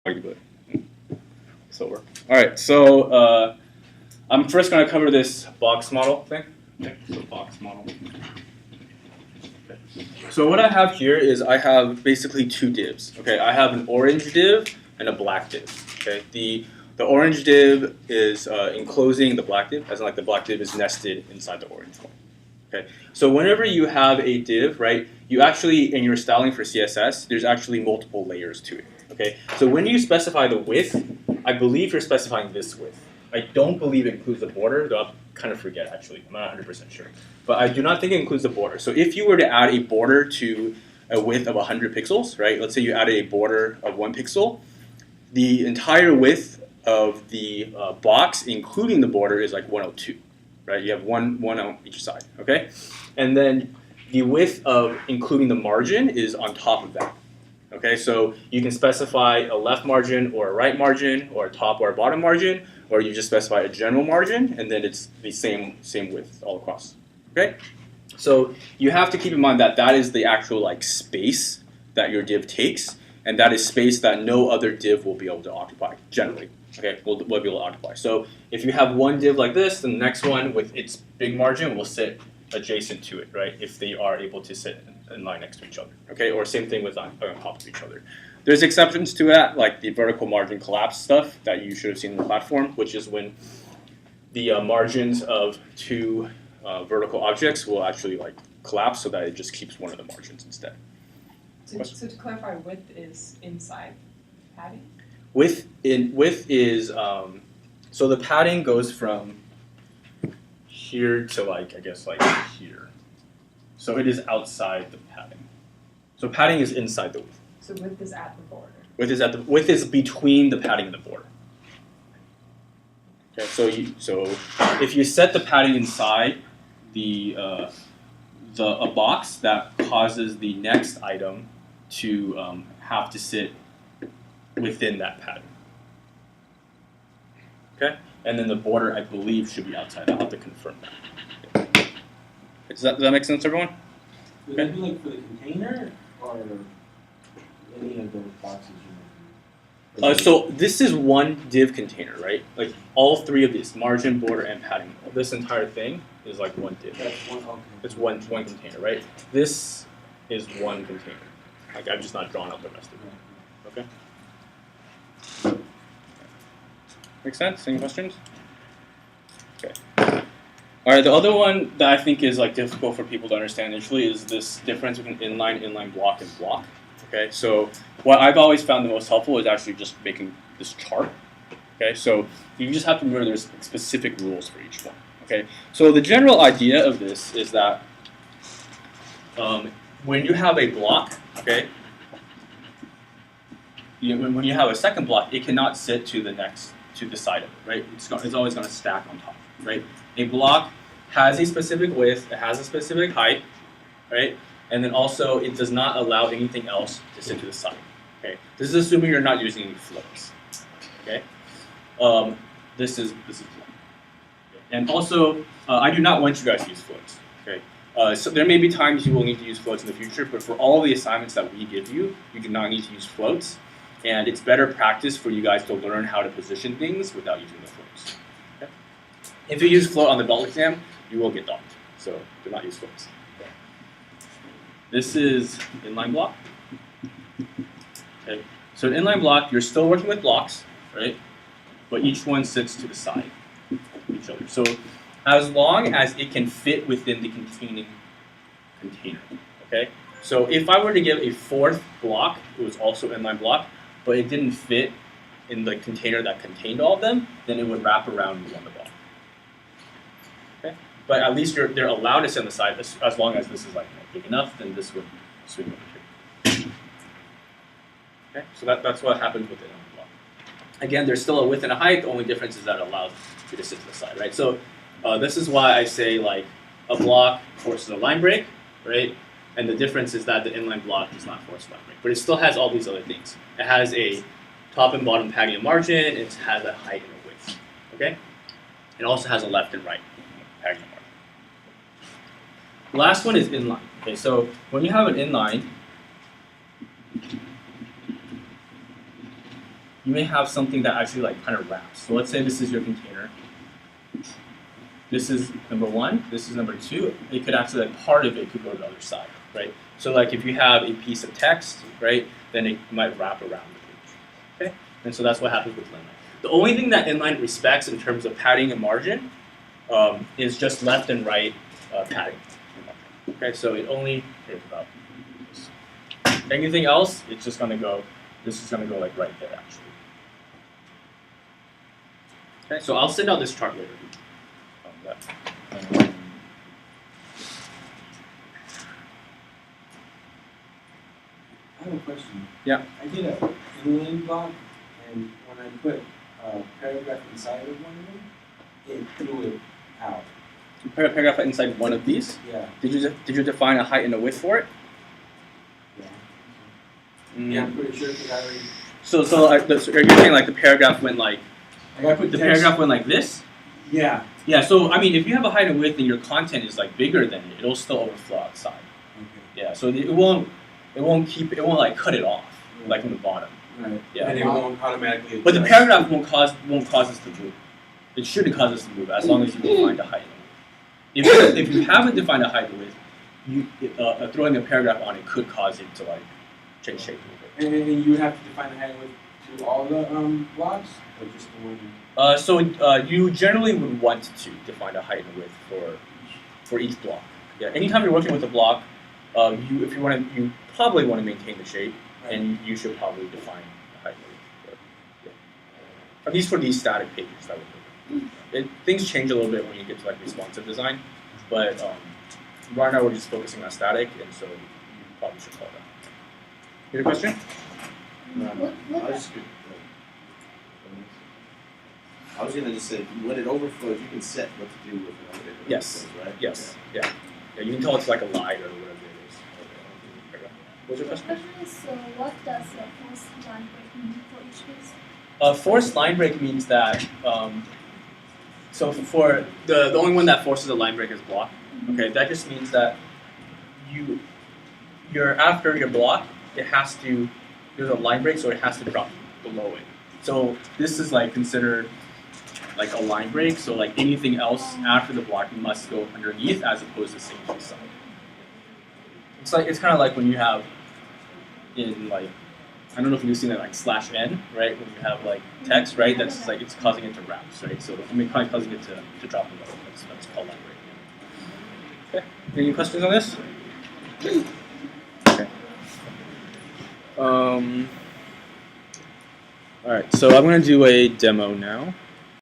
arguably. So all right, so I'm first going to cover this box model thing. Okay, so box model. Okay. So what I have here is I have basically two divs. Okay, I have an orange div and a black div. Okay, the orange div is enclosing the black div, as in like the black div is nested inside the orange one. Okay, so whenever you have a div, right, you actually, in your styling for CSS, there's actually multiple layers to it. Okay, so when you specify the width, I believe you're specifying this width. I don't believe it includes the border, though I kind of forget actually. I'm not 100% sure. But I do not think it includes the border. So if you were to add a border to a width of 100 pixels, right, let's say you added a border of 1 pixel, the entire width of the box, including the border, is like 102. Right, you have one on each side, okay? And then the width of including the margin is on top of that. Okay, so you can specify a left margin or a right margin or a top or a bottom margin, or you just specify a general margin, and then it's the same width all across. Okay, so you have to keep in mind that that is the actual like space that your div takes, and that is space that no other div will be able to occupy generally. Okay, will be able to occupy. So if you have one div like this, then the next one with its big margin will sit adjacent to it, right? If they are able to sit in line next to each other, okay? Or same thing with on top of each other. There's exceptions to that, like the vertical margin collapse stuff that you should have seen in the platform, which is when the margins of two vertical objects will actually like collapse so that it just keeps one of the margins instead. So to clarify, width is inside padding? Width is so the padding goes from here to like I guess like here. So it is outside the padding. So padding is inside the width. So width is at the border. Width is between the padding and the border. Okay, so if you set the padding inside a box, that causes the next item to have to sit within that padding. Okay, and then the border, I believe, should be outside. I'll have to confirm that. Does that make sense, everyone? Would that be like for the container or any of those boxes you make? So this is one div container, right? Like all three of these, margin, border, and padding. This entire thing is like one div. That's one. Okay. It's one container, right? This is one container. Like I've just not drawn out the rest of it. Okay. Make sense? Any questions? Okay. All right. The other one that I think is like difficult for people to understand initially is this difference between inline block, and block. Okay. So what I've always found the most helpful is actually just making this chart. Okay. So you just have to remember there's specific rules for each one. Okay. So the general idea of this is that when you have a block, okay, when you have a second block, it cannot sit to the side of it, right? It's always going to stack on top, right? A block has a specific width, it has a specific height, right? And then also it does not allow anything else to sit to the side. Okay, this is assuming you're not using any floats. Okay, this is float. And also, I do not want you guys to use floats. Okay, so there may be times you will need to use floats in the future, but for all the assignments that we give you, you do not need to use floats. And it's better practice for you guys to learn how to position things without using the floats. Okay? If you use float on the belt exam, you will get docked. So do not use floats. Okay. This is inline block. Okay. So an inline block, you're still working with blocks, right? But each one sits to the side of each other. So as long as it can fit within the containing container. Okay. So if I were to give a fourth block, it was also inline block, but it didn't fit in the container that contained all of them, then it would wrap around you on the block. Okay, but at least they're allowed to sit on the side as long as this is like big enough, then this would swing over here. Okay, so that's what happens with the inline block. Again, there's still a width and a height. The only difference is that it allows you to sit to the side, right? So this is why I say like a block forces a line break, right? And the difference is that the inline block does not force line break, but it still has all these other things. It has a top and bottom padding and margin. It has a height and a width. Okay. It also has a left and right padding and margin. The last one is inline. Okay. So when you have an inline, you may have something that actually like kind of wraps. So let's say this is your container. This is number 1, this is number 2. It could actually, like, part of it could go to the other side, right? So like if you have a piece of text, right, then it might wrap around the page, okay? And so that's what happens with inline. The only thing that inline respects in terms of padding and margin is just left and right padding. Okay, so it only cares about this. Anything else, it's just gonna go, this is gonna go like right there actually. Okay, so I'll send out this chart later. I have a question. Yeah. I did a inline block, and when I put a paragraph inside of one of them, it threw it out. You put a paragraph inside one of these. Yeah. Did you define a height and a width for it? Yeah. Mm. Yeah, I'm pretty sure because I already. So you're saying like the paragraph went like Like I put the text. paragraph went like this? Yeah. Yeah. So I mean, if you have a height and width and your content is like bigger than it, it'll still overflow outside. Okay. Yeah. So it won't like cut it off like from the bottom. Right. Yeah. And it won't automatically. But the adjust. paragraph won't cause us to move. It shouldn't cause us to move as long as you define the height and width. If you haven't defined a height and width, throwing a paragraph on it could cause it to like change shape a little bit. And you would have to define the height and width to all the blocks, or just the one? You generally would want to define a height and width for each block. Yeah. Anytime you're working with a block, you probably want to maintain the shape, and you should probably define the height and width. Yeah. At least for these static pages, that would be. Things change a little bit when you get to like responsive design, but right now we're just focusing on static, and so you probably should call that. You have a question? I was gonna just say, when it overflows, you can set what to do with it. When it Yes. overflows, right? Yes. Yeah. Yeah. You can tell it's like a line or whatever it is. What's your question? So what does the forced line break mean for each case? Forced line break means that so for the only one that forces a line break is block. Okay, that just means that you're after your block, there's a line break, so it has to drop below it. So this is like considered like a line break. So like anything else after the block must go underneath as opposed to staying to the side. It's kind of like when you have in like, I don't know if you've seen that like /n, right? When you have like text, right? That's like it's causing it to wraps, right? So I mean, kind of causing it to drop below. That's called line break. Okay. Any questions on this? Okay. All right. So I'm gonna do a demo now.